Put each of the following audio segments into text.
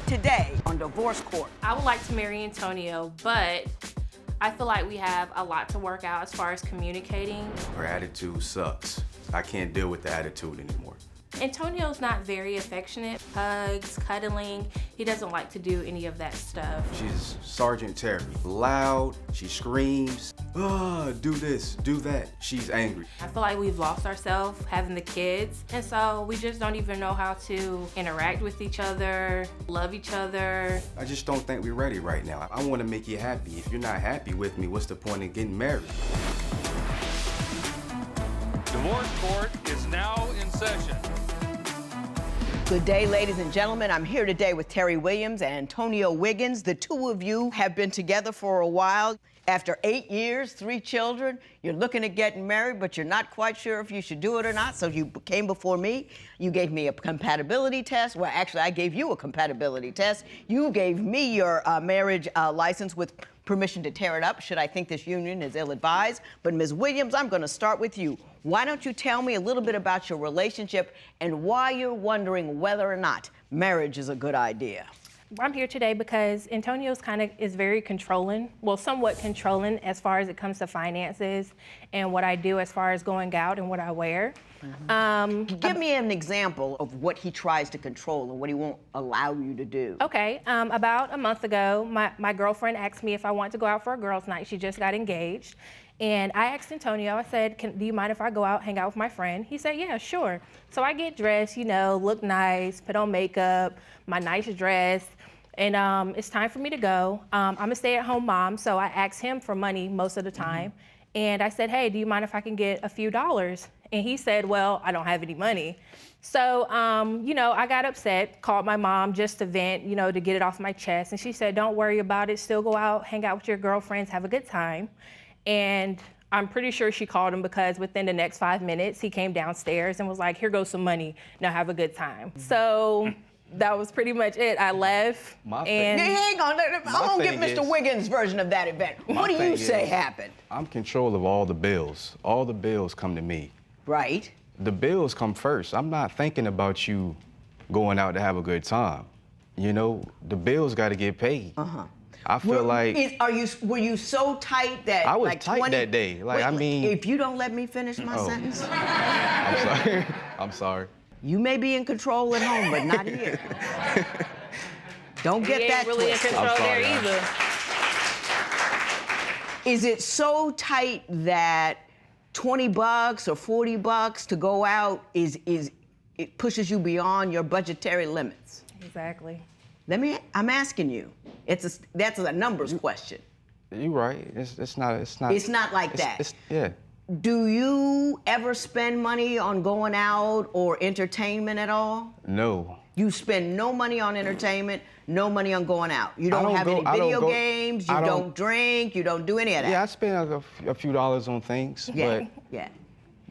today on Divorce Court. I would like to marry Antonio, but I feel like we have a lot to work out as far as communicating. Her attitude sucks. I can't deal with the attitude anymore. Antonio's not very affectionate. Hugs, cuddling. He doesn't like to do any of that stuff. She's Sergeant Terri. Loud, she screams, do this, do that. She's angry. I feel like we've lost ourselves having the kids, and so we just don't even know how to interact with each other, love each other. I just don't think we're ready right now. I want to make you happy. If you're not happy with me, what's the point in getting married? Divorce Court is now in session. Good day, ladies and gentlemen. I'm here today with Terri Williams and Antonio Wiggins. The two of you have been together for a while. After 8 years, 3 children, you're looking at getting married, but you're not quite sure if you should do it or not, so you came before me. You gave me a compatibility test. Well, actually, I gave you a compatibility test. You gave me your marriage license with permission to tear it up should I think this union is ill-advised. But Ms. Williams, I'm going to start with you. Why don't you tell me a little bit about your relationship and why you're wondering whether or not marriage is a good idea? I'm here today because Antonio's is very controlling, well, somewhat controlling as far as it comes to finances and what I do as far as going out and what I wear. Give me an example of what he tries to control and what he won't allow you to do. Okay, about a month ago, my girlfriend asked me if I want to go out for a girls' night. She just got engaged. And I asked Antonio, I said, do you mind if I go out, hang out with my friend? He said, yeah, sure. So I get dressed, you know, look nice, put on makeup, my nice dress, and it's time for me to go. I'm a stay-at-home mom, so I asked him for money most of the time. And I said, hey, do you mind if I can get a few dollars? And he said, well, I don't have any money. So, you know, I got upset, called my mom just to vent, you know, to get it off my chest. And she said, don't worry about it, still go out, hang out with your girlfriends, have a good time. And I'm pretty sure she called him because within the next 5 minutes, he came downstairs and was like, here goes some money, now have a good time. So that was pretty much it. I left. Hang on, I'm gonna get Mr. Wiggins' version of that event. What do you say happened? I'm control of all the bills. All the bills come to me. Right. The bills come first. I'm not thinking about you going out to have a good time. You know, the bills got to get paid. I feel were you so tight that I was like tight 20, that day. Like, wait, I mean, if you don't let me finish my sentence, I'm sorry. I'm sorry. You may be in control at home, but not here. Don't get that really twisted. in control there either. Is it so tight that $20 or $40 to go out it pushes you beyond your budgetary limits? Exactly. I'm asking you. That's a numbers question. You're right. It's not like that. Yeah. Do you ever spend money on going out or entertainment at all? No. You spend no money on entertainment, no money on going out. You don't have any video games, you don't drink, you don't do any of that. Yeah, I spend a few dollars on things,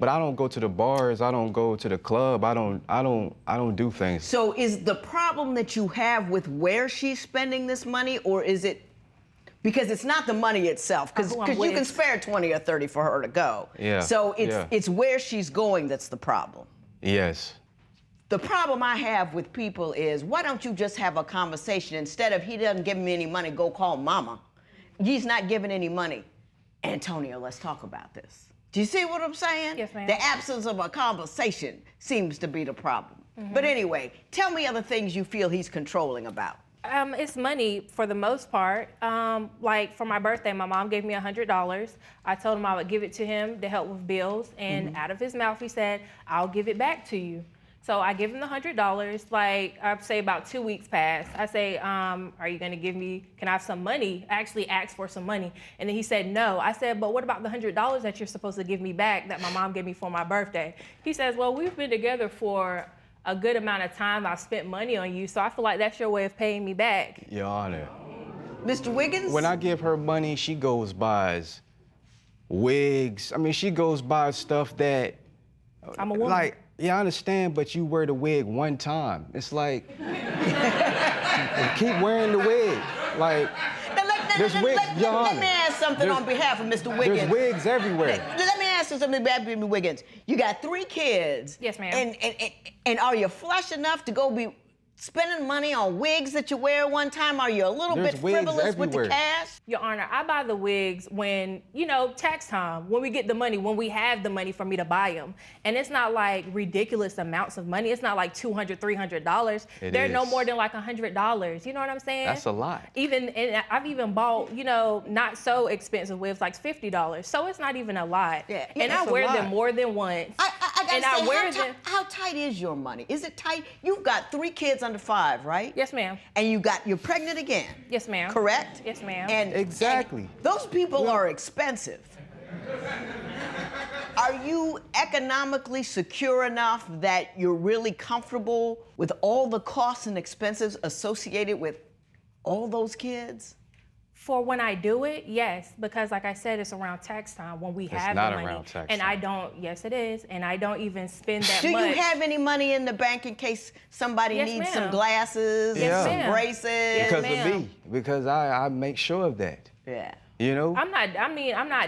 but I don't go to the bars, I don't go to the club, I don't do things. So is the problem that you have with where she's spending this money, or is it because it's not the money itself, because you can spare 20 or 30 for her to go. Yeah. So it's where she's going that's the problem. Yes. The problem I have with people is, why don't you just have a conversation instead of he doesn't give me any money, go call mama. He's not giving any money. Antonio, let's talk about this. Do you see what I'm saying? Yes, ma'am. The absence of a conversation seems to be the problem. But anyway, tell me other things you feel he's controlling about. It's money for the most part. Like for my birthday, my mom gave me $100. I told him I would give it to him to help with bills, and out of his mouth he said, I'll give it back to you. So I give him the $100, like I'd say about 2 weeks passed. I say, are you gonna give me, can I have some money? I actually asked for some money. And then he said, no. I said, but what about the $100 that you're supposed to give me back that my mom gave me for my birthday? He says, well, we've been together for a good amount of time. I've spent money on you, so I feel like that's your way of paying me back. Your Honor. Mr. Wiggins? When I give her money, she goes buys wigs. I mean, she goes buys stuff that... I'm a woman. Like, yeah, I understand, but you wear the wig one time. It's like, keep wearing the wig. Like, there's wigs, Your Honor. Let me ask something on behalf of Mr. Wiggins. There's wigs everywhere. Let me ask you something about Mr. Wiggins. You got 3 kids. Yes, ma'am. And are you flush enough to go be spending money on wigs that you wear one time? Are you a little There's bit wigs frivolous with the everywhere. cash? Your Honor, I buy the wigs when, tax time, when we get the money, when we have the money for me to buy them. And it's not like ridiculous amounts of money. It's not like $200, $300. They're no is. more than like $100. You know what I'm saying? That's a lot. And I've even bought, not so expensive wigs, like $50. So it's not even a lot. Yeah, And I that's a wear lot. them more than once. I gotta And say, I wear them. how tight is your money? Is it tight? You've got 3 kids under 5, right? Yes, ma'am. And you're pregnant again. Yes, ma'am. Correct? Yes, ma'am. And Exactly. and those people are expensive. Are you economically secure enough that you're really comfortable with all the costs and expenses associated with all those kids? For when I do it, yes, because like I said, it's around tax time when we have not the money. around tax and time. I don't, yes it is, and I don't even spend that Do much. you have any money in the bank in case somebody Yes, needs ma'am. some glasses, Yes, some ma'am. braces? Yes, Because ma'am. of me. Because I make sure of that. Yeah. You know? I'm not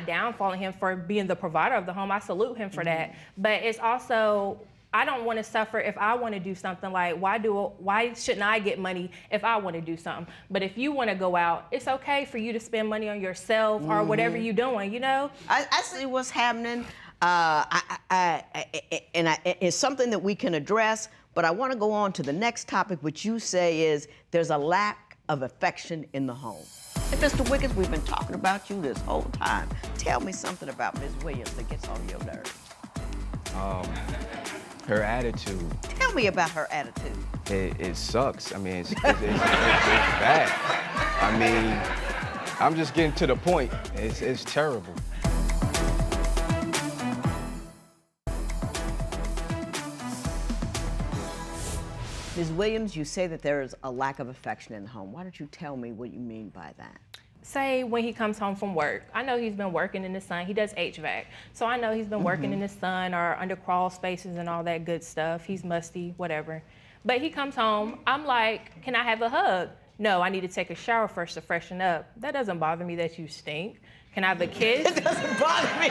downfalling him for being the provider of the home. I salute him for that. But it's also, I don't want to suffer if I want to do something. Like, why shouldn't I get money if I want to do something? But if you want to go out, it's okay for you to spend money on yourself or whatever you're doing, I see what's happening, it's something that we can address, but I want to go on to the next topic, which you say is there's a lack of affection in the home. And Mr. Wiggins, we've been talking about you this whole time. Tell me something about Ms. Williams that gets on your nerves. Her attitude, Tell me about her attitude. it sucks. I mean, it's bad. I mean, I'm just getting to the point. It's terrible. Ms. Williams, you say that there is a lack of affection in the home. Why don't you tell me what you mean by that? Say when he comes home from work, I know he's been working in the sun. He does HVAC. So I know he's been working in the sun or under crawl spaces and all that good stuff. He's musty, whatever. But he comes home, I'm like, can I have a hug? No, I need to take a shower first to freshen up. That doesn't bother me that you stink. Can I have a kiss? It doesn't bother me.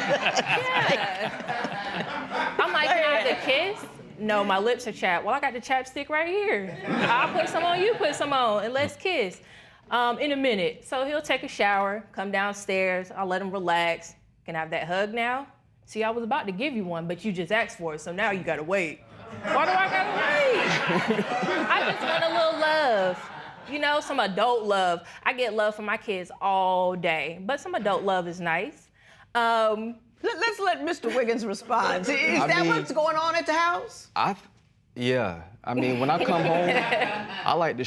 I'm like, can I have a kiss? No, my lips are chapped. Well, I got the chapstick right here. I'll put some on, you put some on, and let's kiss. In a minute. So he'll take a shower, come downstairs, I'll let him relax. Can I have that hug now? See, I was about to give you one, but you just asked for it, so now you gotta wait. Why do I gotta wait? I just want a little love. Some adult love. I get love from my kids all day, but some adult love is nice. Let's let Mr. Wiggins respond. Is that what's going on at the house? Yeah. I mean, when I come home, I like to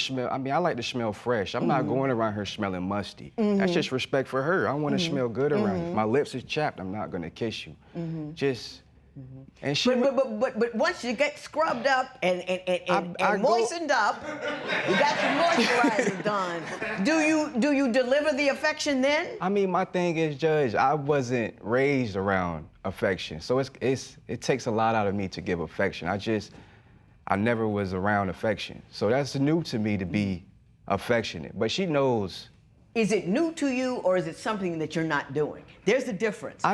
smell fresh. I'm not going around her smelling musty. That's just respect for her. I want to smell good around you. My lips is chapped. I'm not going to kiss you. And she. But once you get scrubbed up and moistened up, you got some moisturizer done. Do you deliver the affection then? I mean, my thing is, Judge, I wasn't raised around affection, so it takes a lot out of me to give affection. I never was around affection, so that's new to me to be affectionate. But she knows. Is it new to you, or is it something that you're not doing? There's a difference.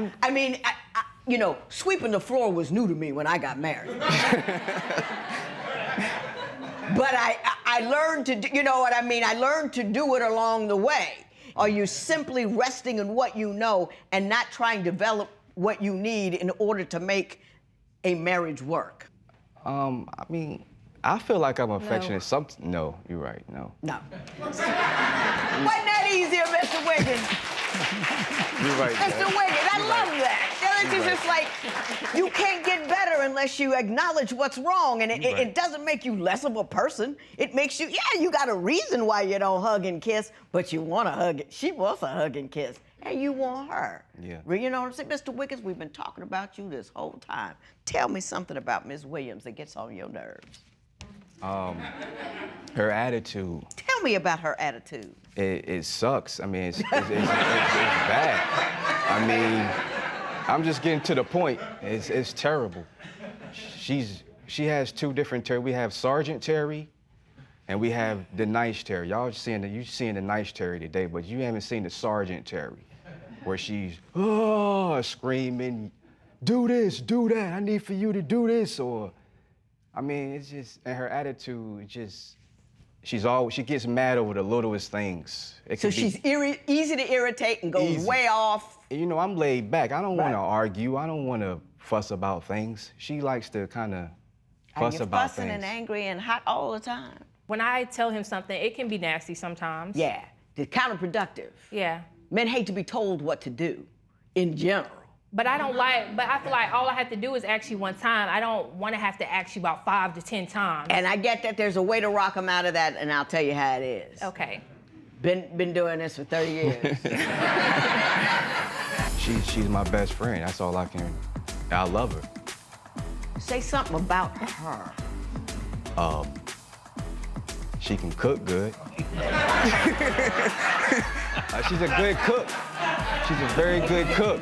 Sweeping the floor was new to me when I got married. But I learned to do, I learned to do it along the way. Are you simply resting in what you know and not trying to develop what you need in order to make a marriage work? I feel like I'm affectionate. No, you're right. No. No. Wasn't that easier, Mr. Wiggins? You're right. Mr. Wiggins, I love that. It's just like, you can't get better unless you acknowledge what's wrong, and it doesn't make you less of a person. It makes you, you got a reason why you don't hug and kiss, but you want to hug it. She wants a hug and kiss, and you want her. Yeah. You know what I'm saying? Mr. Wiggins, we've been talking about you this whole time. Tell me something about Ms. Williams that gets on your nerves. Her attitude. Tell me about her attitude. It sucks. I mean, it's bad. I mean, I'm just getting to the point. It's terrible. She has 2 different Terri. We have Sergeant Terri, and we have the nice Terri. Y'all seeing the nice Terri today, but you haven't seen the Sergeant Terri, where she's screaming, "Do this, do that. I need for you to do this," or, I mean, it's just, and her attitude, she gets mad over the littlest things. So she's easy to irritate and goes way off. You know, I'm laid back. I don't want to argue. I don't want to fuss about things. She likes to kind of fuss about things. Fussing and angry and hot all the time. When I tell him something, it can be nasty sometimes. Yeah, it's counterproductive. Yeah. Men hate to be told what to do, in general. But I feel like all I have to do is ask you one time. I don't want to have to ask you about 5 to 10 times. And I get that there's a way to rock them out of that, and I'll tell you how it is. Okay. Been doing this for 30 years. She's my best friend. That's all I can. I love her. Say something about her. She can cook good. She's a good cook. She's a very good cook.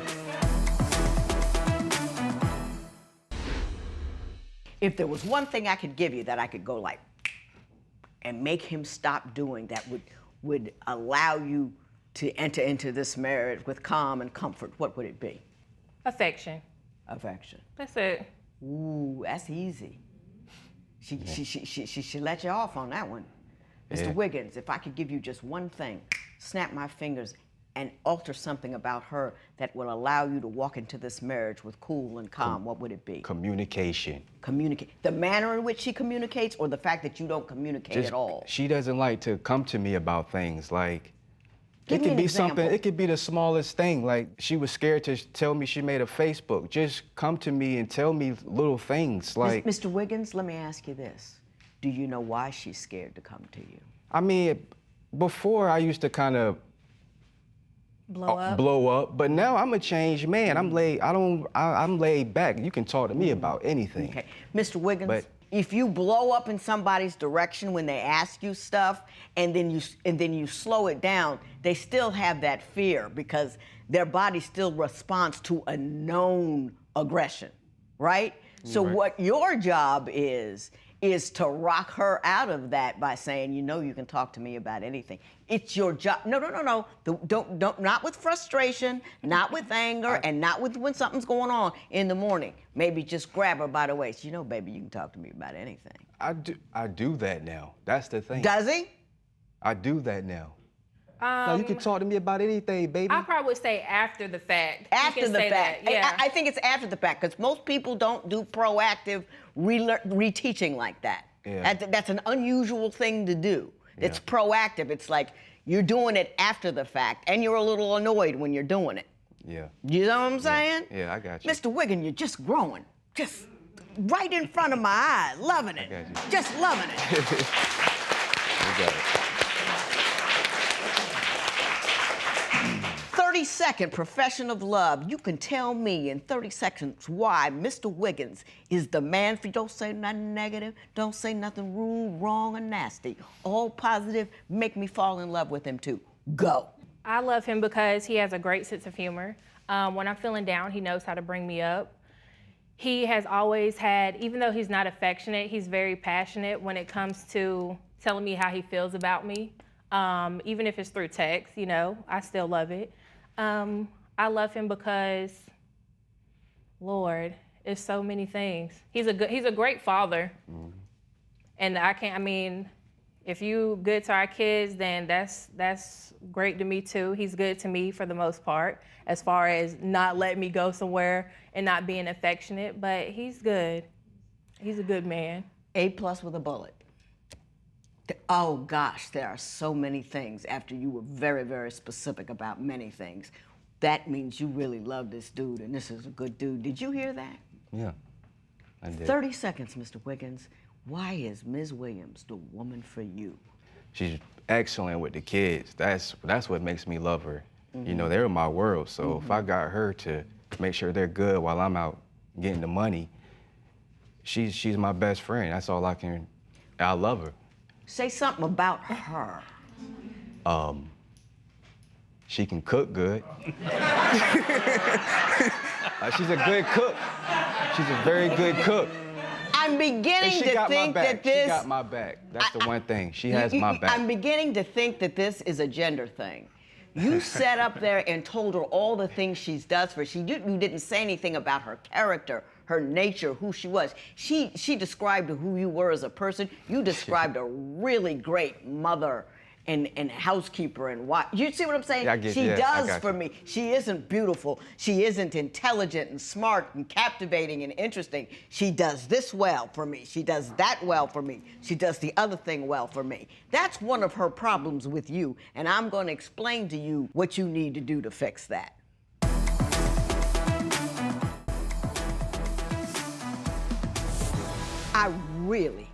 If there was one thing I could give you that I could go like and make him stop doing that would allow you to enter into this marriage with calm and comfort, what would it be? Affection. Affection. That's it. Ooh, that's easy. She let you off on that one. Mr. Yeah. Wiggins, if I could give you just one thing, snap my fingers and alter something about her that will allow you to walk into this marriage with cool and calm, what would it be? Communication. Communicate. The manner in which she communicates or the fact that you don't communicate at all? She doesn't like to come to me about things like, Give me an example. It could be the smallest thing. Like, she was scared to tell me she made a Facebook. Just come to me and tell me little things like... Mr. Wiggins, let me ask you this. Do you know why she's scared to come to you? I mean, before I used to kind of blow up, but now I'm a changed man. I'm laid back. You can talk to me about anything. Okay, Mr. Wiggins, if you blow up in somebody's direction when they ask you stuff, and then you slow it down, they still have that fear because their body still responds to a known aggression, right? So what your job is to rock her out of that by saying, you know, you can talk to me about anything. It's your job. No. Don't, not with frustration, not with anger, and not with when something's going on in the morning. Maybe just grab her by the waist. You know, baby, you can talk to me about anything. I do that now. That's the thing. Does he? I do that now. No, you can talk to me about anything, baby. I probably would say after the fact. After the fact. Yeah. I think it's after the fact because most people don't do proactive reteaching like that. Yeah. That's an unusual thing to do. It's proactive. It's like you're doing it after the fact, and you're a little annoyed when you're doing it. Yeah. You know what I'm saying? Yeah, I got you. Mr. Wiggins, you're just growing. Just right in front of my eyes. Loving it. I got you. Just loving it. You got it. 30-second profession of love. You can tell me in 30 seconds why Mr. Wiggins is the man for you. Don't say nothing negative. Don't say nothing rude, wrong, or nasty. All positive. Make me fall in love with him, too. Go. I love him because he has a great sense of humor. When I'm feeling down, he knows how to bring me up. He has always had, even though he's not affectionate, he's very passionate when it comes to telling me how he feels about me. Even if it's through text, you know, I still love it. I love him because, Lord, it's so many things. He's a great father. Mm-hmm. And if you good to our kids, then that's great to me too. He's good to me for the most part, as far as not letting me go somewhere and not being affectionate, but he's good. He's a good man. A+ with a bullet. Oh gosh, there are so many things after you were very, very specific about many things. That means you really love this dude and this is a good dude. Did you hear that? Yeah, I did. 30 seconds, Mr. Wiggins. Why is Ms. Williams the woman for you? She's excellent with the kids. That's what makes me love her. Mm-hmm. You know, they're my world. So if I got her to make sure they're good while I'm out getting the money, she's my best friend. That's all I love her. Say something about her. She can cook good. She's a good cook. She's a very good cook. I'm beginning to think that this... She got my back. That's the one thing. She has my back. I'm beginning to think that this is a gender thing. You sat up there and told her all the things she does for you. You didn't say anything about her character, her nature, who she was. She described who you were as a person. You described a really great mother and housekeeper and what. You see what I'm saying? Yeah, She does for you. me. She isn't beautiful. She isn't intelligent and smart and captivating and interesting. She does this well for me. She does that well for me. She does the other thing well for me. That's one of her problems with you, and I'm going to explain to you what you need to do to fix that. I really,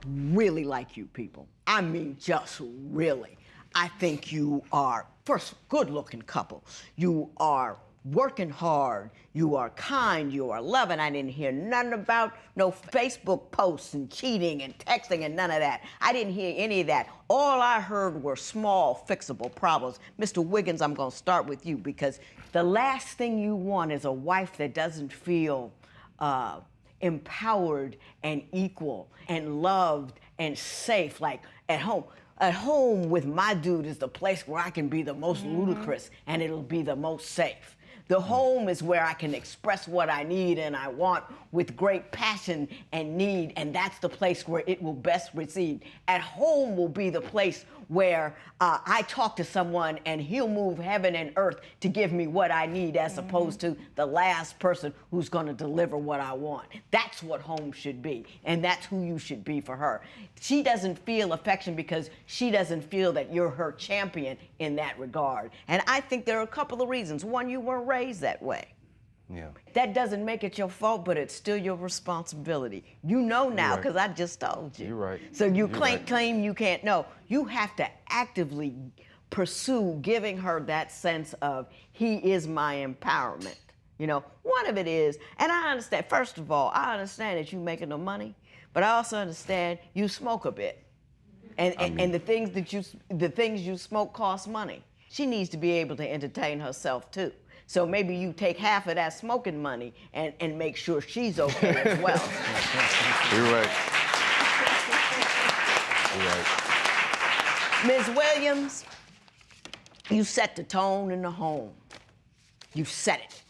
really like you people. I mean, just really. I think you are, first, good-looking couple. You are working hard. You are kind. You are loving. I didn't hear nothing about no Facebook posts and cheating and texting and none of that. I didn't hear any of that. All I heard were small, fixable problems. Mr. Wiggins, I'm going to start with you because the last thing you want is a wife that doesn't feel empowered and equal and loved and safe, like at home. At home with my dude is the place where I can be the most ludicrous and it'll be the most safe. The home is where I can express what I need and I want with great passion and need, and that's the place where it will best receive. At home will be the place where I talk to someone and he'll move heaven and earth to give me what I need as opposed to the last person who's gonna deliver what I want. That's what home should be, and that's who you should be for her. She doesn't feel affection because she doesn't feel that you're her champion in that regard. And I think there are a couple of reasons. One, you weren't raised that way. Yeah. That doesn't make it your fault, but it's still your responsibility. You know now, because I just told you. You're right. So you You're can't right. claim you can't know. You have to actively pursue giving her that sense of, he is my empowerment. You know, one of it is, and I understand, first of all, I understand that you're making no money, but I also understand you smoke a bit. And the things you smoke cost money. She needs to be able to entertain herself too. So maybe you take half of that smoking money and make sure she's okay as well. You're right. You're right. Ms. Williams, you set the tone in the home. You set it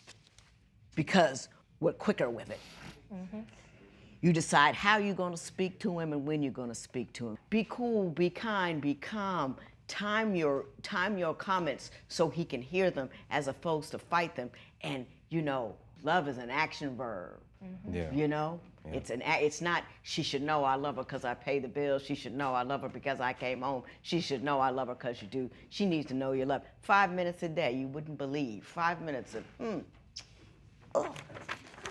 because we're quicker with it. You decide how you're going to speak to him and when you're going to speak to him. Be cool, be kind, be calm. Time your comments so he can hear them as opposed to fight them. And, you know, love is an action verb. Yeah. You know? Yeah. It's not, she should know I love her because I pay the bills. She should know I love her because I came home. She should know I love her because you do. She needs to know you love her. 5 minutes a day, you wouldn't believe. 5 minutes of,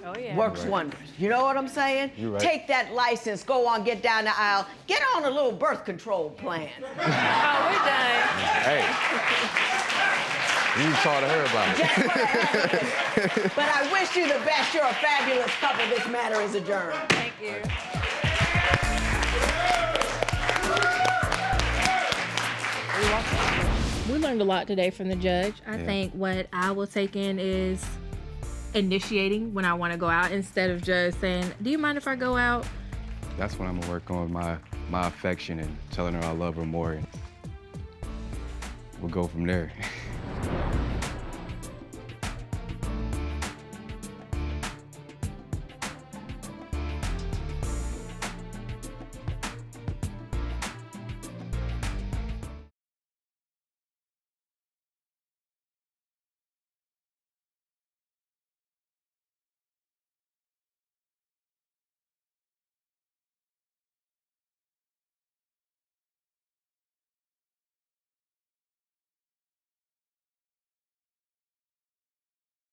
Oh, yeah. works Right. wonders. You know what I'm saying? You're right. Take that license, go on, get down the aisle, get on a little birth control plan. Oh, we're done. Hey. You taught her about it. That's what I have. But I wish you the best. You're a fabulous couple. This matter is adjourned. Thank you. We learned a lot today from the judge. I think what I will take in is initiating when I want to go out instead of just saying, do you mind if I go out? That's when I'm gonna work on my affection and telling her I love her more. And we'll go from there.